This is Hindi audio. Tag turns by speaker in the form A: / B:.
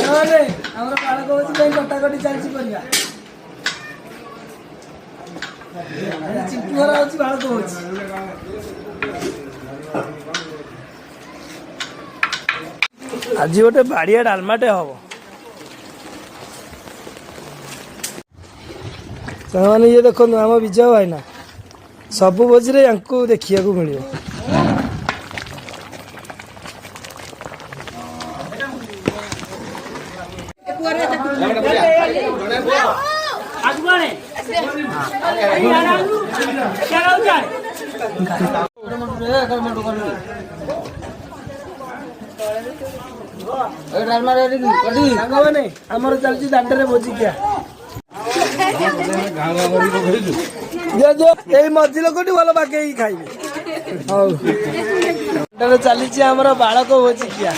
A: बालक होची कटाकटी चलती परिया चिंटू घर होची बालक होची आज गोटे बाड़िया डालमाटे हम मैंने ये देखो आम विजय भाईना सबु भोजी रे देखा मिले आमर चलती दांडे भोजी क्या मझी लोक भल बागे खाइबे चली बालक भोजी क्या।